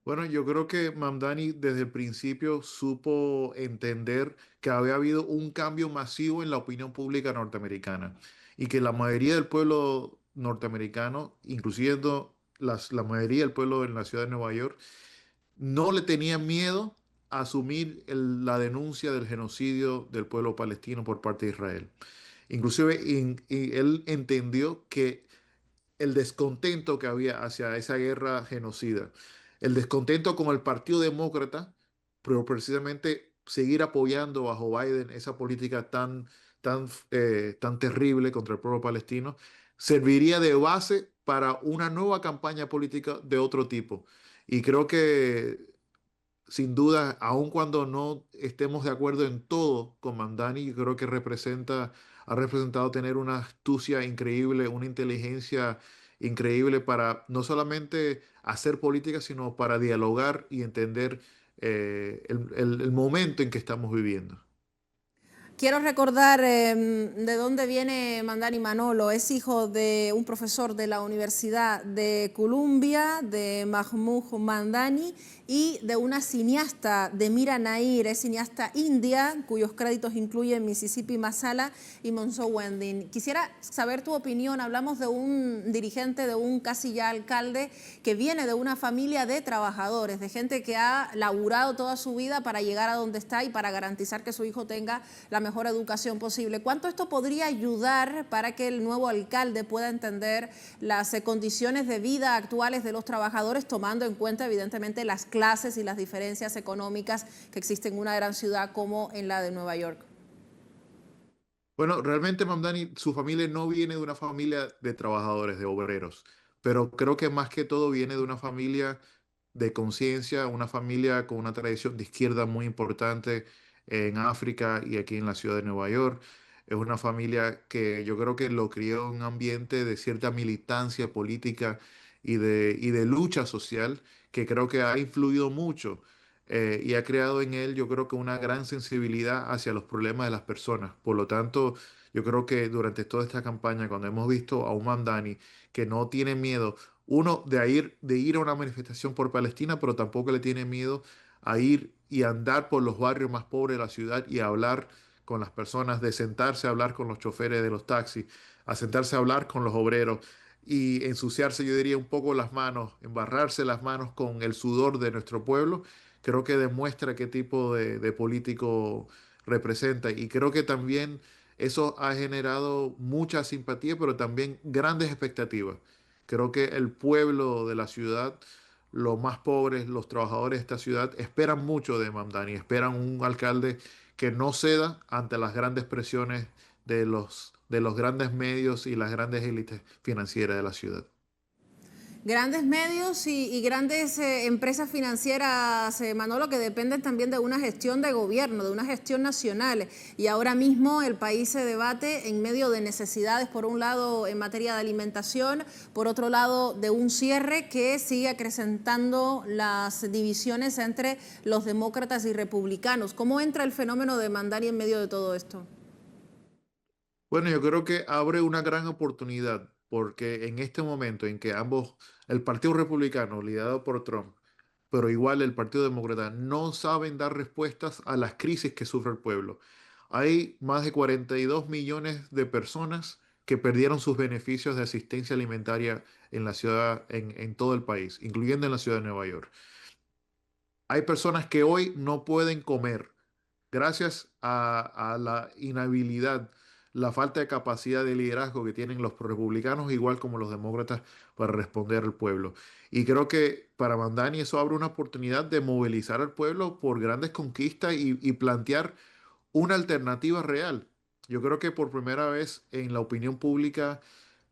Bueno, yo creo que Mamdani desde el principio supo entender que había habido un cambio masivo en la opinión pública norteamericana y que la mayoría del pueblo norteamericano, incluyendo la mayoría del pueblo en la ciudad de Nueva York, no le tenía miedo a asumir la denuncia del genocidio del pueblo palestino por parte de Israel. Inclusive y él entendió que el descontento que había hacia esa guerra genocida, el descontento con el Partido Demócrata, pero precisamente seguir apoyando bajo Biden esa política tan terrible contra el pueblo palestino, serviría de base para una nueva campaña política de otro tipo. Y creo que sin duda, aun cuando no estemos de acuerdo en todo con Mamdani, yo creo que ha representado tener una astucia increíble, una inteligencia increíble para no solamente hacer política, sino para dialogar y entender el momento en que estamos viviendo. Quiero recordar de dónde viene Mamdani Manolo. Es hijo de un profesor de la Universidad de Columbia, de Mahmoud Mamdani, y de una cineasta, de Mira Nair, es cineasta india, cuyos créditos incluyen Mississippi Masala y Monso Wending. Quisiera saber tu opinión. Hablamos de un dirigente, de un casi ya alcalde, que viene de una familia de trabajadores, de gente que ha laburado toda su vida para llegar a donde está y para garantizar que su hijo tenga la mejor educación posible. ¿Cuánto esto podría ayudar para que el nuevo alcalde pueda entender las condiciones de vida actuales de los trabajadores, tomando en cuenta evidentemente las clases y las diferencias económicas que existen en una gran ciudad como en la de Nueva York? Bueno, realmente Mamdani, su familia no viene de una familia de trabajadores, de obreros, pero creo que más que todo viene de una familia de conciencia, una familia con una tradición de izquierda muy importante en África y aquí en la ciudad de Nueva York. Es una familia que yo creo que lo crió en un ambiente de cierta militancia política y de lucha social que creo que ha influido mucho y ha creado en él, yo creo que una gran sensibilidad hacia los problemas de las personas. Por lo tanto, yo creo que durante toda esta campaña, cuando hemos visto a un Mamdani que no tiene miedo, uno, de ir a una manifestación por Palestina, pero tampoco le tiene miedo a ir y andar por los barrios más pobres de la ciudad y a hablar con las personas, de sentarse a hablar con los choferes de los taxis, a sentarse a hablar con los obreros y ensuciarse, yo diría, un poco las manos, embarrarse las manos con el sudor de nuestro pueblo, creo que demuestra qué tipo de político representa. Y creo que también Eso ha generado mucha simpatía, pero también grandes expectativas. Creo que el pueblo de la ciudad, los más pobres, los trabajadores de esta ciudad, esperan mucho de Mamdani, esperan un alcalde que no ceda ante las grandes presiones de los grandes medios y las grandes élites financieras de la ciudad. Grandes medios y grandes empresas financieras, Manolo, que dependen también de una gestión de gobierno, de una gestión nacional. Y ahora mismo el país se debate en medio de necesidades, por un lado en materia de alimentación, por otro lado de un cierre que sigue acrecentando las divisiones entre los demócratas y republicanos. ¿Cómo entra el fenómeno de Mamdani en medio de todo esto? Bueno, yo creo que abre una gran oportunidad porque en este momento en que ambos, el Partido Republicano liderado por Trump, pero igual el Partido Demócrata, no saben dar respuestas a las crisis que sufre el pueblo. Hay más de 42 millones de personas que perdieron sus beneficios de asistencia alimentaria en la ciudad, en todo el país, incluyendo en la ciudad de Nueva York. Hay personas que hoy no pueden comer gracias a la inhabilidad, la falta de capacidad de liderazgo que tienen los republicanos, igual como los demócratas, para responder al pueblo. Y creo que para Mamdani eso abre una oportunidad de movilizar al pueblo por grandes conquistas y plantear una alternativa real. Yo creo que por primera vez en la opinión pública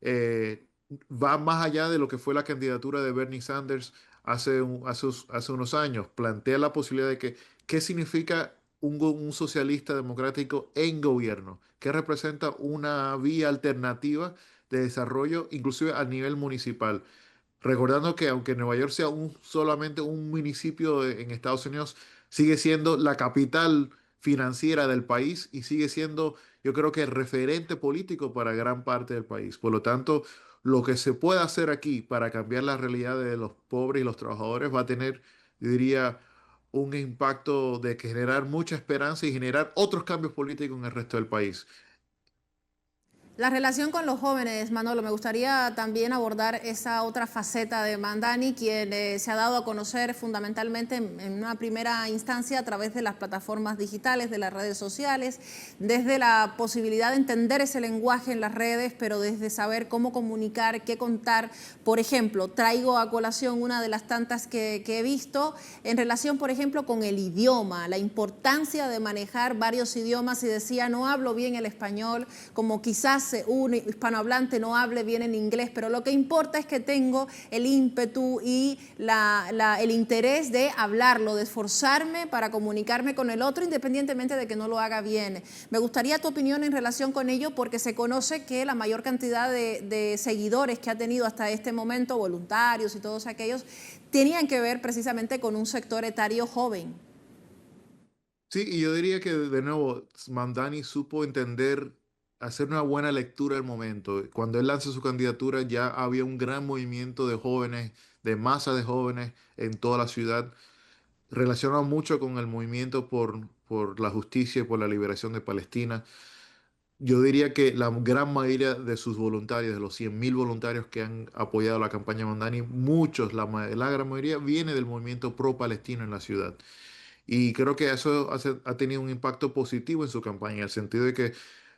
eh, va más allá de lo que fue la candidatura de Bernie Sanders hace unos años. Plantea la posibilidad de que, ¿qué significa un socialista democrático en gobierno? ¿Qué representa una vía alternativa de desarrollo, inclusive a nivel municipal? Recordando que aunque Nueva York sea solamente un municipio en Estados Unidos, sigue siendo la capital financiera del país y sigue siendo, yo creo que, el referente político para gran parte del país. Por lo tanto, lo que se pueda hacer aquí para cambiar la realidad de los pobres y los trabajadores va a tener, yo diría, un impacto de que generar mucha esperanza y generar otros cambios políticos en el resto del país. La relación con los jóvenes, Manolo, me gustaría también abordar esa otra faceta de Mamdani, quien se ha dado a conocer fundamentalmente en una primera instancia a través de las plataformas digitales, de las redes sociales, desde la posibilidad de entender ese lenguaje en las redes, pero desde saber cómo comunicar, qué contar. Por ejemplo, traigo a colación una de las tantas que he visto en relación, por ejemplo, con el idioma, la importancia de manejar varios idiomas, y decía, no hablo bien el español, como quizás un hispanohablante no hable bien en inglés, pero lo que importa es que tengo el ímpetu y el interés de hablarlo, de esforzarme para comunicarme con el otro, independientemente de que no lo haga bien. Me gustaría tu opinión en relación con ello, porque se conoce que la mayor cantidad de seguidores que ha tenido hasta este momento, voluntarios y todos aquellos, tenían que ver precisamente con un sector etario joven. Sí, y yo diría que de nuevo, Mamdani supo entender, hacer una buena lectura del momento. Cuando él lanza su candidatura ya había un gran movimiento de jóvenes, de masa de jóvenes en toda la ciudad, relacionado mucho con el movimiento por la justicia y por la liberación de Palestina. Yo diría que la gran mayoría de sus voluntarios, de los 100.000 voluntarios que han apoyado la campaña Mamdani, muchos, la gran mayoría, viene del movimiento pro-palestino en la ciudad. Y creo que eso ha tenido un impacto positivo en su campaña, en el sentido de que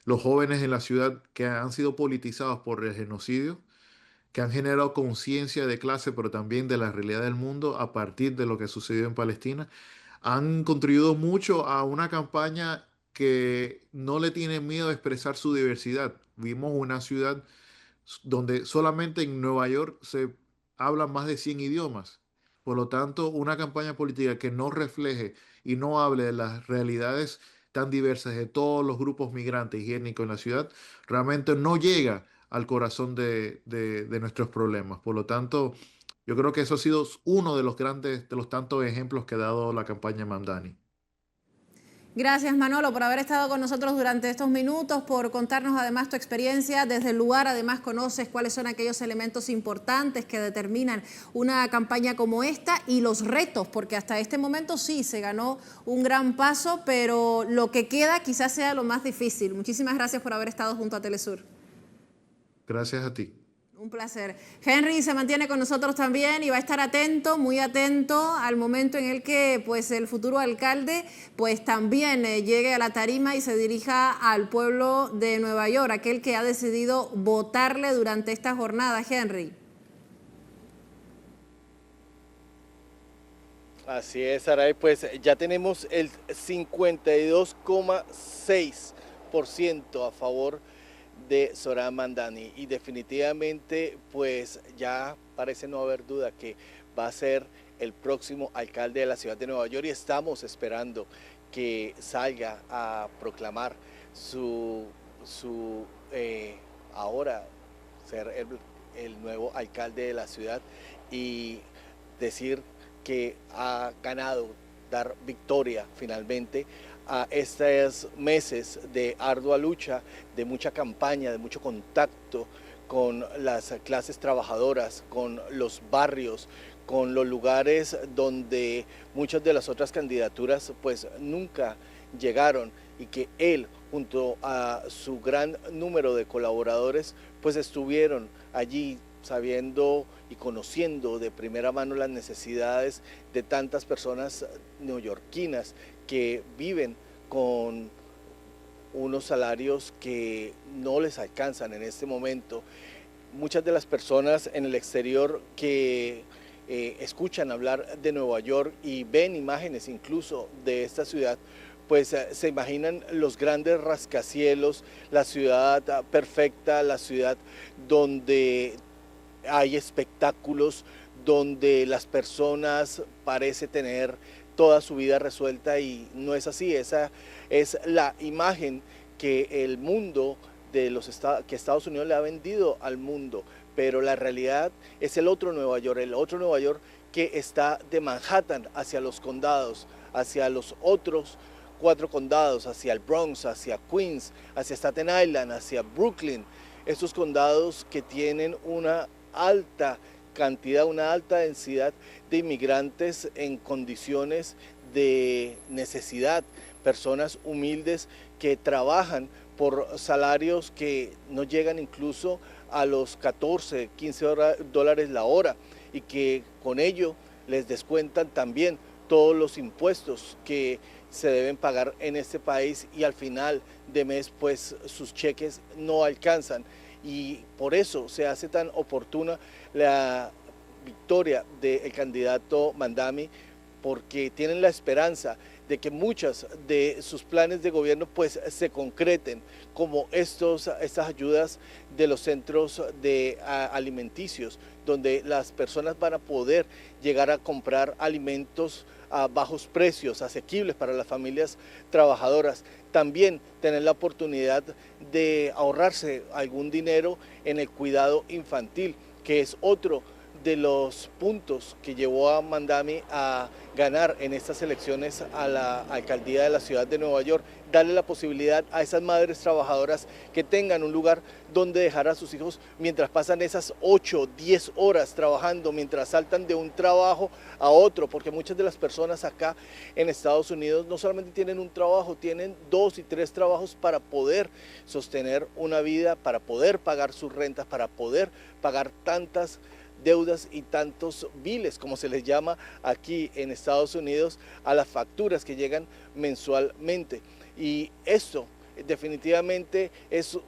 los jóvenes en la ciudad que han sido politizados por el genocidio, que han generado conciencia de clase, pero también de la realidad del mundo a partir de lo que sucedió en Palestina, han contribuido mucho a una campaña que no le tiene miedo a expresar su diversidad. Vimos una ciudad donde solamente en Nueva York se hablan más de 100 idiomas. Por lo tanto, una campaña política que no refleje y no hable de las realidades tan diversas de todos los grupos migrantes y étnicos en la ciudad, realmente no llega al corazón de nuestros problemas. Por lo tanto, yo creo que eso ha sido uno de los grandes, de los tantos ejemplos que ha dado la campaña Mamdani. Gracias, Manolo, por haber estado con nosotros durante estos minutos, por contarnos además tu experiencia. Desde el lugar además conoces cuáles son aquellos elementos importantes que determinan una campaña como esta y los retos, porque hasta este momento sí se ganó un gran paso, pero lo que queda quizás sea lo más difícil. Muchísimas gracias por haber estado junto a Telesur. Gracias a ti. Un placer. Henry se mantiene con nosotros también y va a estar atento, muy atento al momento en el que pues el futuro alcalde pues también llegue a la tarima y se dirija al pueblo de Nueva York, aquel que ha decidido votarle durante esta jornada, Henry. Así es, Saray, pues ya tenemos el 52,6% a favor de Zohrab Mamdani y definitivamente pues ya parece no haber duda que va a ser el próximo alcalde de la ciudad de Nueva York y estamos esperando que salga a proclamar ahora ser el nuevo alcalde de la ciudad y decir que ha ganado, dar victoria finalmente a estos meses de ardua lucha, de mucha campaña, de mucho contacto con las clases trabajadoras, con los barrios, con los lugares donde muchas de las otras candidaturas pues nunca llegaron y que él junto a su gran número de colaboradores pues estuvieron allí sabiendo y conociendo de primera mano las necesidades de tantas personas neoyorquinas que viven con unos salarios que no les alcanzan en este momento. Muchas de las personas en el exterior que escuchan hablar de Nueva York y ven imágenes incluso de esta ciudad, pues se imaginan los grandes rascacielos, la ciudad perfecta, la ciudad donde hay espectáculos, donde las personas parecen tener toda su vida resuelta y no es así. Esa es la imagen que el mundo que Estados Unidos le ha vendido al mundo, pero la realidad es el otro Nueva York que está de Manhattan hacia los condados, hacia los otros 4 condados, hacia el Bronx, hacia Queens, hacia Staten Island, hacia Brooklyn, esos condados que tienen una alta cantidad, una alta densidad de inmigrantes en condiciones de necesidad, personas humildes que trabajan por salarios que no llegan incluso a los 14, 15 dólares la hora y que con ello les descuentan también todos los impuestos que se deben pagar en este país y al final de mes pues sus cheques no alcanzan. Y por eso se hace tan oportuna la victoria del candidato Mamdani, porque tienen la esperanza de que muchas de sus planes de gobierno pues se concreten, como estas ayudas de los centros alimenticios, donde las personas van a poder llegar a comprar alimentos a bajos precios, asequibles para las familias trabajadoras. También tener la oportunidad de ahorrarse algún dinero en el cuidado infantil, que es otro de los puntos que llevó a Mamdani a ganar en estas elecciones a la alcaldía de la ciudad de Nueva York, darle la posibilidad a esas madres trabajadoras que tengan un lugar donde dejar a sus hijos mientras pasan esas 8, 10 horas trabajando, mientras saltan de un trabajo a otro, porque muchas de las personas acá en Estados Unidos no solamente tienen un trabajo, tienen 2 y 3 trabajos para poder sostener una vida, para poder pagar sus rentas, para poder pagar tantas deudas y tantos biles, como se les llama aquí en Estados Unidos, a las facturas que llegan mensualmente. Y esto definitivamente es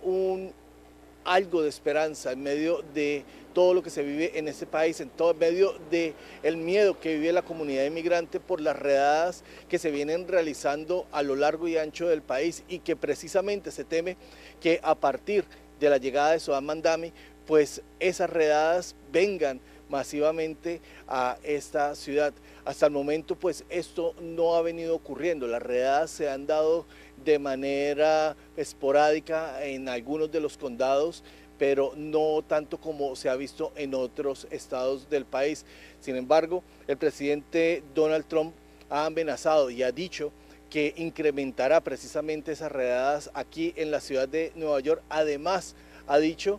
algo de esperanza en medio de todo lo que se vive en este país, en medio del miedo que vive la comunidad inmigrante por las redadas que se vienen realizando a lo largo y ancho del país y que precisamente se teme que a partir de la llegada de Zohrab Mamdani pues esas redadas vengan masivamente a esta ciudad. Hasta el momento pues esto no ha venido ocurriendo, las redadas se han dado de manera esporádica en algunos de los condados, pero no tanto como se ha visto en otros estados del país. Sin embargo, el presidente Donald Trump ha amenazado y ha dicho que incrementará precisamente esas redadas aquí en la ciudad de Nueva York. Además, ha dicho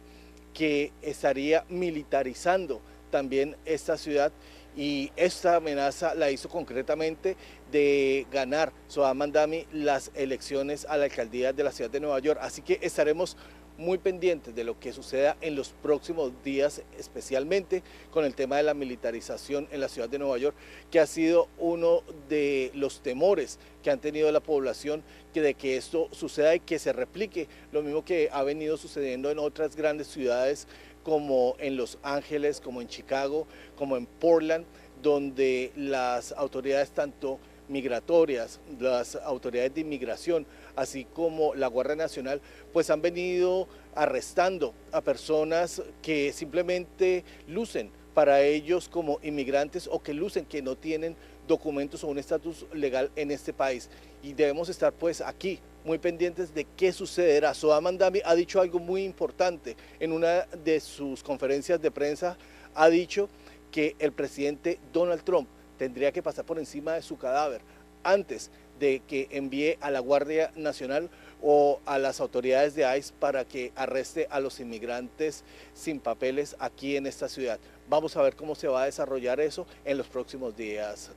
que estaría militarizando también esta ciudad y esta amenaza la hizo concretamente de ganar Zohrab Mamdani las elecciones a la alcaldía de la ciudad de Nueva York. Así que estaremos muy pendientes de lo que suceda en los próximos días, especialmente con el tema de la militarización en la ciudad de Nueva York, que ha sido uno de los temores que han tenido la población, de que esto suceda y que se replique, lo mismo que ha venido sucediendo en otras grandes ciudades como en Los Ángeles, como en Chicago, como en Portland, donde las autoridades tanto migratorias, las autoridades de inmigración, así como la Guardia Nacional, pues han venido arrestando a personas que simplemente lucen para ellos como inmigrantes o que lucen que no tienen documentos o un estatus legal en este país. Y debemos estar pues aquí muy pendientes de qué sucederá. Zohar Mamdani ha dicho algo muy importante en una de sus conferencias de prensa, ha dicho que el presidente Donald Trump tendría que pasar por encima de su cadáver antes de que envíe a la Guardia Nacional o a las autoridades de ICE para que arreste a los inmigrantes sin papeles aquí en esta ciudad. Vamos a ver cómo se va a desarrollar eso en los próximos días,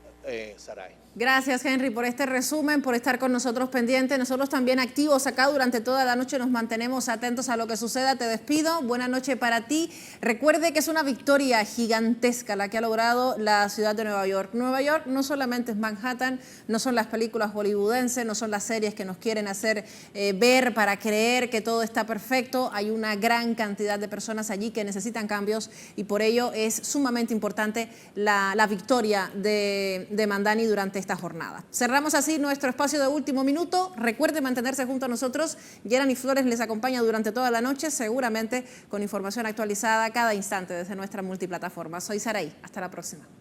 Saray. Gracias, Henry, por este resumen, por estar con nosotros pendientes. Nosotros también activos acá durante toda la noche, nos mantenemos atentos a lo que suceda. Te despido, buena noche para ti. Recuerde que es una victoria gigantesca la que ha logrado la ciudad de Nueva York. Nueva York no solamente es Manhattan, no son las películas hollywoodenses, no son las series que nos quieren hacer ver para creer que todo está perfecto. Hay una gran cantidad de personas allí que necesitan cambios y por ello es sumamente importante la victoria de Mamdani durante esta jornada. Cerramos así nuestro espacio de último minuto. Recuerde mantenerse junto a nosotros. Yerani Flores les acompaña durante toda la noche, seguramente con información actualizada cada instante desde nuestra multiplataforma. Soy Saray. Hasta la próxima.